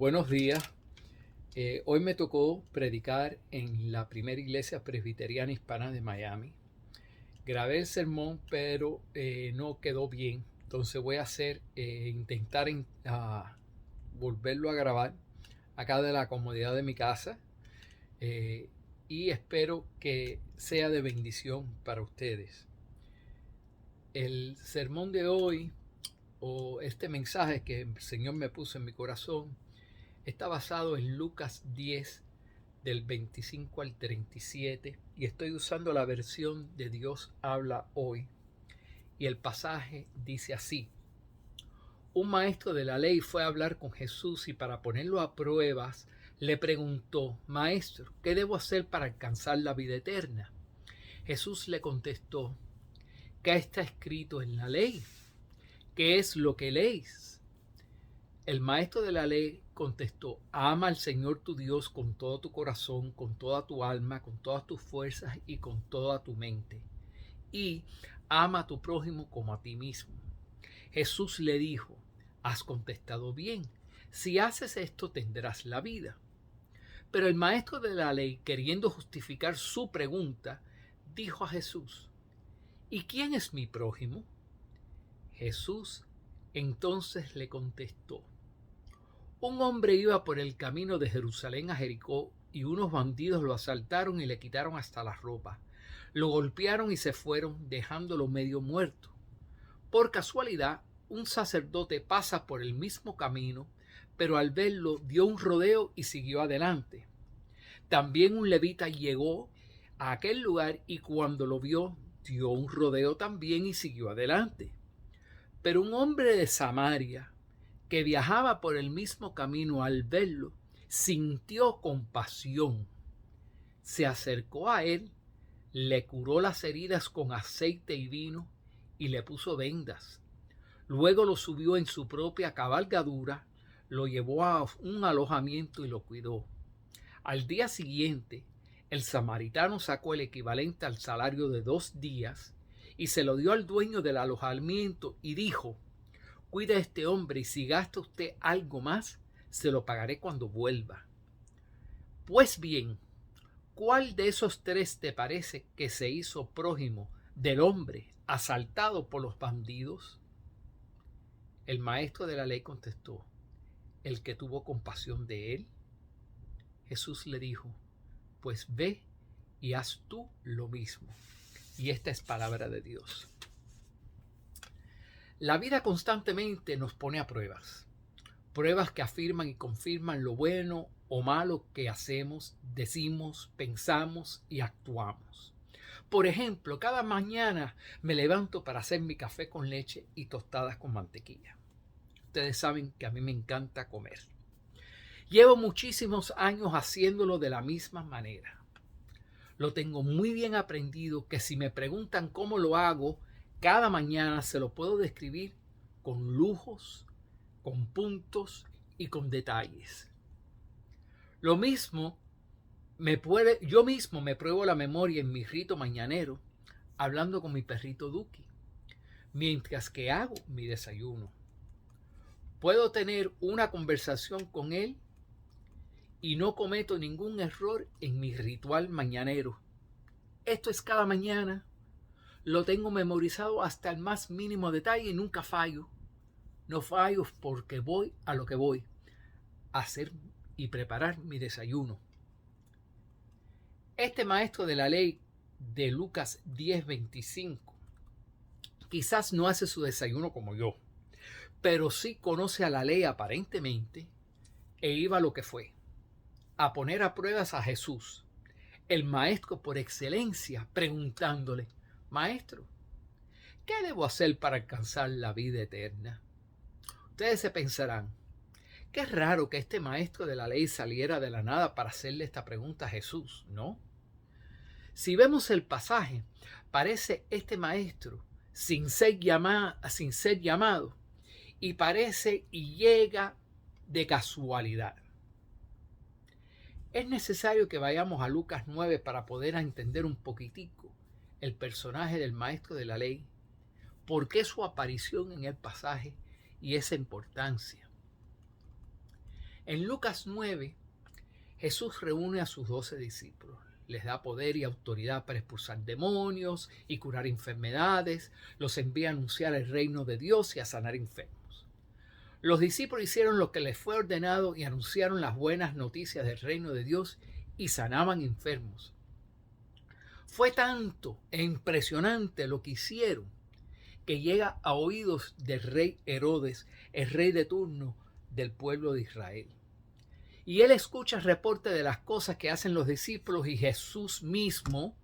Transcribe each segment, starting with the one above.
Buenos días. Hoy me tocó predicar en la primera iglesia presbiteriana hispana de Miami. Grabé el sermón, pero no quedó bien. Entonces voy a intentar volverlo a grabar acá de la comodidad de mi casa. eh, y espero que sea de bendición para ustedes. El sermón de hoy, o este mensaje que el Señor me puso en mi corazón, está basado en Lucas 10, del 25 al 37, y estoy usando la versión de Dios habla hoy. Y el pasaje dice así: un maestro de la ley fue a hablar con Jesús y para ponerlo a pruebas le preguntó: Maestro, ¿qué debo hacer para alcanzar la vida eterna? Jesús le contestó: ¿qué está escrito en la ley? ¿Qué es lo que leéis? El maestro de la ley contestó: ama al Señor tu Dios con todo tu corazón, con toda tu alma, con todas tus fuerzas y con toda tu mente. Y ama a tu prójimo como a ti mismo. Jesús le dijo: has contestado bien. Si haces esto tendrás la vida. Pero el maestro de la ley, queriendo justificar su pregunta, dijo a Jesús: ¿y quién es mi prójimo? Jesús entonces le contestó: un hombre iba por el camino de Jerusalén a Jericó y unos bandidos lo asaltaron y le quitaron hasta la ropa. Lo golpearon y se fueron, dejándolo medio muerto. Por casualidad, un sacerdote pasa por el mismo camino, pero al verlo dio un rodeo y siguió adelante. También un levita llegó a aquel lugar y cuando lo vio dio un rodeo también y siguió adelante. Pero un hombre de Samaria que viajaba por el mismo camino, al verlo, sintió compasión. Se acercó a él, le curó las heridas con aceite y vino y le puso vendas. Luego lo subió en su propia cabalgadura, lo llevó a un alojamiento y lo cuidó. Al día siguiente, el samaritano sacó el equivalente al salario de 2 días y se lo dio al dueño del alojamiento y dijo: cuide a este hombre y si gasta usted algo más, se lo pagaré cuando vuelva. Pues bien, ¿cuál de esos tres te parece que se hizo prójimo del hombre asaltado por los bandidos? El maestro de la ley contestó: el que tuvo compasión de él. Jesús le dijo: pues ve y haz tú lo mismo. Y esta es palabra de Dios. La vida constantemente nos pone a pruebas. Pruebas que afirman y confirman lo bueno o malo que hacemos, decimos, pensamos y actuamos. Por ejemplo, cada mañana me levanto para hacer mi café con leche y tostadas con mantequilla. Ustedes saben que a mí me encanta comer. Llevo muchísimos años haciéndolo de la misma manera. Lo tengo muy bien aprendido que si me preguntan cómo lo hago, cada mañana se lo puedo describir con lujos, con puntos y con detalles. Lo mismo yo mismo me pruebo la memoria en mi rito mañanero hablando con mi perrito Duki, mientras que hago mi desayuno. Puedo tener una conversación con él y no cometo ningún error en mi ritual mañanero. Esto es cada mañana. Lo tengo memorizado hasta el más mínimo detalle y nunca fallo. No fallo porque voy a lo que voy, a hacer y preparar mi desayuno. Este maestro de la ley de Lucas 10:25 quizás no hace su desayuno como yo, pero sí conoce a la ley aparentemente e iba a lo que fue, a poner a pruebas a Jesús, el maestro por excelencia, preguntándole: maestro, ¿qué debo hacer para alcanzar la vida eterna? Ustedes se pensarán: qué raro que este maestro de la ley saliera de la nada para hacerle esta pregunta a Jesús, ¿no? Si vemos el pasaje, parece este maestro sin ser llamado y parece y llega de casualidad. Es necesario que vayamos a Lucas 9 para poder entender un poquitico el personaje del maestro de la ley, por qué su aparición en el pasaje y esa importancia. En Lucas 9, Jesús reúne a sus 12 discípulos. Les da poder y autoridad para expulsar demonios y curar enfermedades. Los envía a anunciar el reino de Dios y a sanar enfermos. Los discípulos hicieron lo que les fue ordenado y anunciaron las buenas noticias del reino de Dios y sanaban enfermos. Fue tanto e impresionante lo que hicieron que llega a oídos del rey Herodes, el rey de turno del pueblo de Israel. Y él escucha el reporte de las cosas que hacen los discípulos y Jesús mismo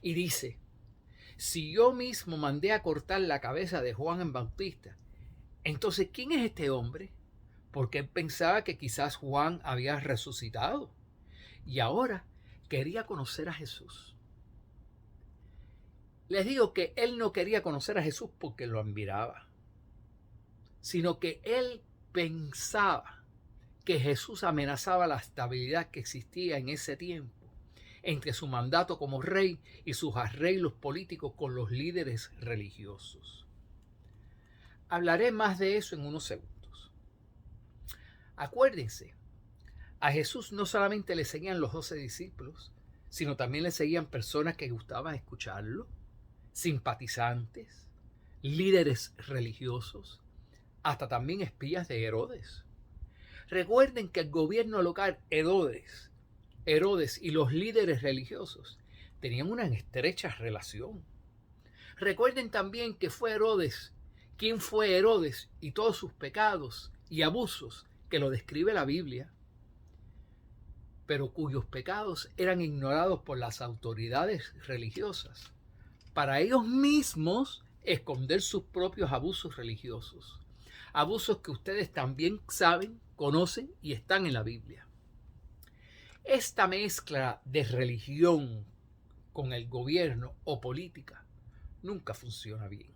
y dice: si yo mismo mandé a cortar la cabeza de Juan el Bautista, entonces ¿quién es este hombre? Porque él pensaba que quizás Juan había resucitado y ahora quería conocer a Jesús. Les digo que él no quería conocer a Jesús porque lo admiraba, sino que él pensaba que Jesús amenazaba la estabilidad que existía en ese tiempo entre su mandato como rey y sus arreglos políticos con los líderes religiosos. Hablaré más de eso en unos segundos. Acuérdense, a Jesús no solamente le seguían los 12 discípulos, sino también le seguían personas que gustaban escucharlo, simpatizantes, líderes religiosos, hasta también espías de Herodes. Recuerden que el gobierno local, Herodes y los líderes religiosos tenían una estrecha relación. Recuerden también que fue Herodes y todos sus pecados y abusos que lo describe la Biblia, pero cuyos pecados eran ignorados por las autoridades religiosas para ellos mismos esconder sus propios abusos religiosos. Abusos que ustedes también saben, conocen y están en la Biblia. Esta mezcla de religión con el gobierno o política nunca funciona bien.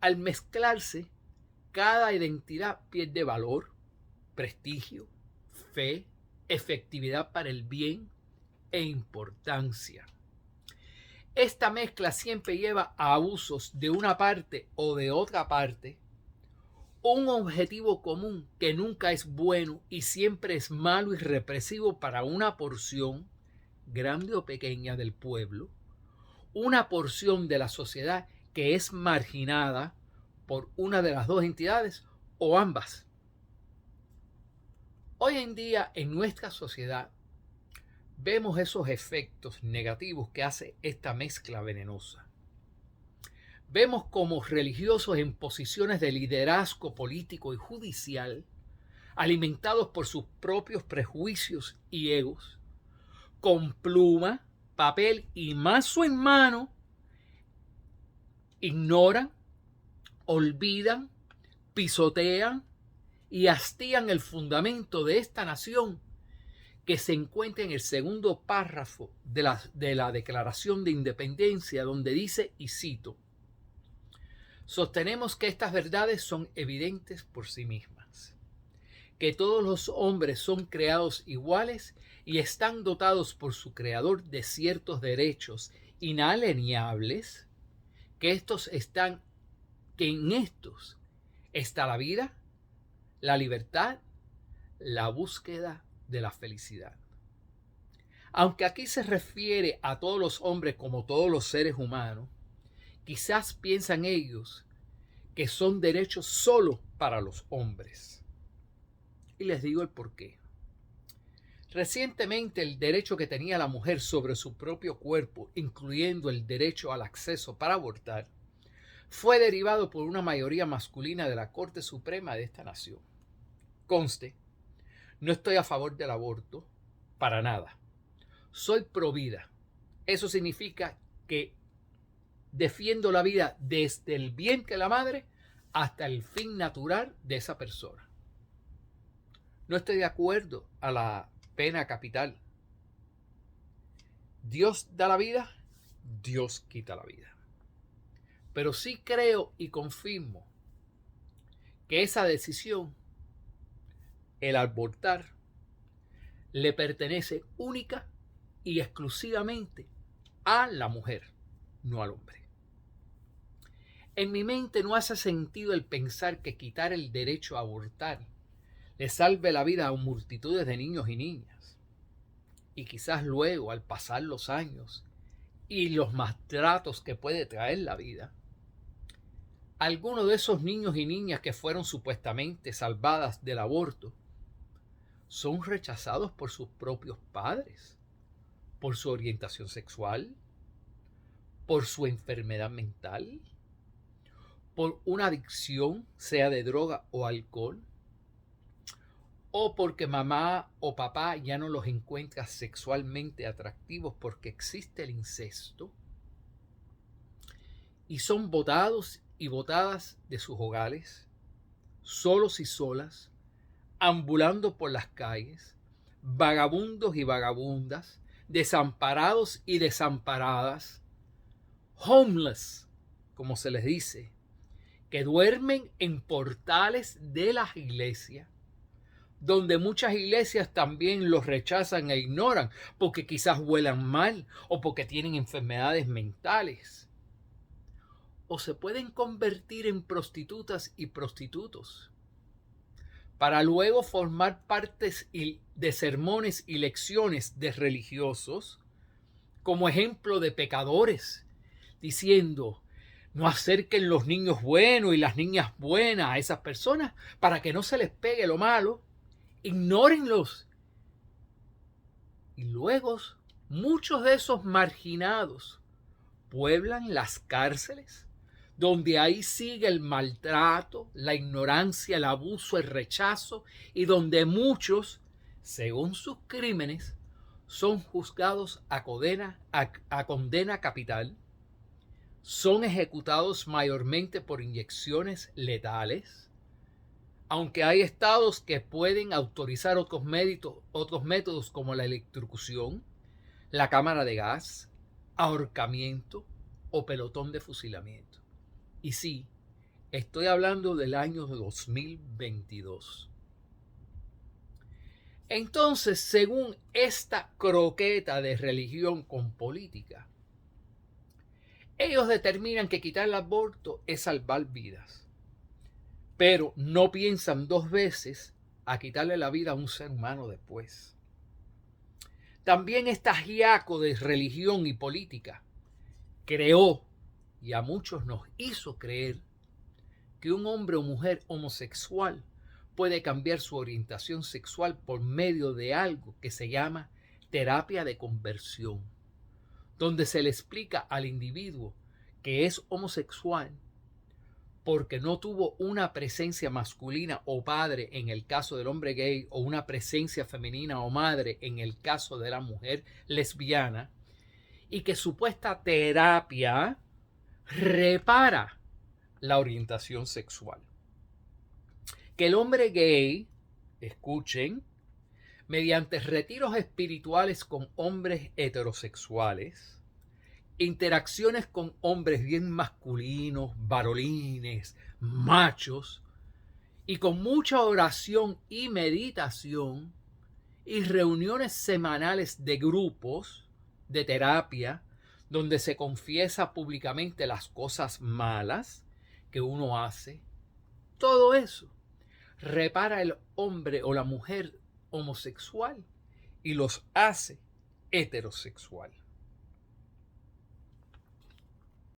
Al mezclarse, cada identidad pierde valor, prestigio, fe, efectividad para el bien e importancia. Esta mezcla siempre lleva a abusos de una parte o de otra parte, un objetivo común que nunca es bueno y siempre es malo y represivo para una porción, grande o pequeña, del pueblo, una porción de la sociedad que es marginada por una de las dos entidades o ambas. Hoy en día en nuestra sociedad vemos esos efectos negativos que hace esta mezcla venenosa. Vemos como religiosos en posiciones de liderazgo político y judicial, alimentados por sus propios prejuicios y egos, con pluma, papel y mazo en mano, ignoran, olvidan, pisotean y hastían el fundamento de esta nación que se encuentra en el segundo párrafo de la Declaración de Independencia, donde dice, y cito: sostenemos que estas verdades son evidentes por sí mismas, que todos los hombres son creados iguales y están dotados por su creador de ciertos derechos inalienables, que en estos está la vida, la libertad, la búsqueda de la felicidad. Aunque aquí se refiere a todos los hombres como todos los seres humanos, quizás piensan ellos que son derechos solo para los hombres. Y les digo el porqué. Recientemente el derecho que tenía la mujer sobre su propio cuerpo, incluyendo el derecho al acceso para abortar, fue derivado por una mayoría masculina de la Corte Suprema de esta nación. Conste, no estoy a favor del aborto, para nada. Soy pro vida. Eso significa que defiendo la vida desde el vientre de la madre hasta el fin natural de esa persona. No estoy de acuerdo a la pena capital. Dios da la vida, Dios quita la vida. Pero sí creo y confirmo que esa decisión, el abortar, le pertenece única y exclusivamente a la mujer, no al hombre. En mi mente no hace sentido el pensar que quitar el derecho a abortar le salve la vida a multitudes de niños y niñas. Y quizás luego, al pasar los años y los maltratos que puede traer la vida, algunos de esos niños y niñas que fueron supuestamente salvadas del aborto son rechazados por sus propios padres, por su orientación sexual, por su enfermedad mental, por una adicción, sea de droga o alcohol, o porque mamá o papá ya no los encuentra sexualmente atractivos porque existe el incesto, y son botados y botadas de sus hogares, solos y solas, ambulando por las calles, vagabundos y vagabundas, desamparados y desamparadas, homeless, como se les dice, que duermen en portales de las iglesias, donde muchas iglesias también los rechazan e ignoran, porque quizás huelan mal o porque tienen enfermedades mentales. O se pueden convertir en prostitutas y prostitutos, para luego formar partes de sermones y lecciones de religiosos como ejemplo de pecadores, diciendo: no acerquen los niños buenos y las niñas buenas a esas personas para que no se les pegue lo malo, ignórenlos. Y luego muchos de esos marginados pueblan las cárceles, donde ahí sigue el maltrato, la ignorancia, el abuso, el rechazo, y donde muchos, según sus crímenes, son juzgados a condena capital, son ejecutados mayormente por inyecciones letales, aunque hay estados que pueden autorizar otros métodos como la electrocución, la cámara de gas, ahorcamiento o pelotón de fusilamiento. Y sí, estoy hablando del año 2022. Entonces, según esta croqueta de religión con política, ellos determinan que quitar el aborto es salvar vidas, pero no piensan dos veces a quitarle la vida a un ser humano después. También este ajiaco de religión y política creó, y a muchos nos hizo creer, que un hombre o mujer homosexual puede cambiar su orientación sexual por medio de algo que se llama terapia de conversión, donde se le explica al individuo que es homosexual porque no tuvo una presencia masculina o padre en el caso del hombre gay, o una presencia femenina o madre en el caso de la mujer lesbiana, y que supuesta terapia repara la orientación sexual. Que el hombre gay, escuchen, mediante retiros espirituales con hombres heterosexuales, interacciones con hombres bien masculinos, varolines, machos, y con mucha oración y meditación y reuniones semanales de grupos de terapia donde se confiesa públicamente las cosas malas que uno hace, todo eso repara el hombre o la mujer homosexual y los hace heterosexual.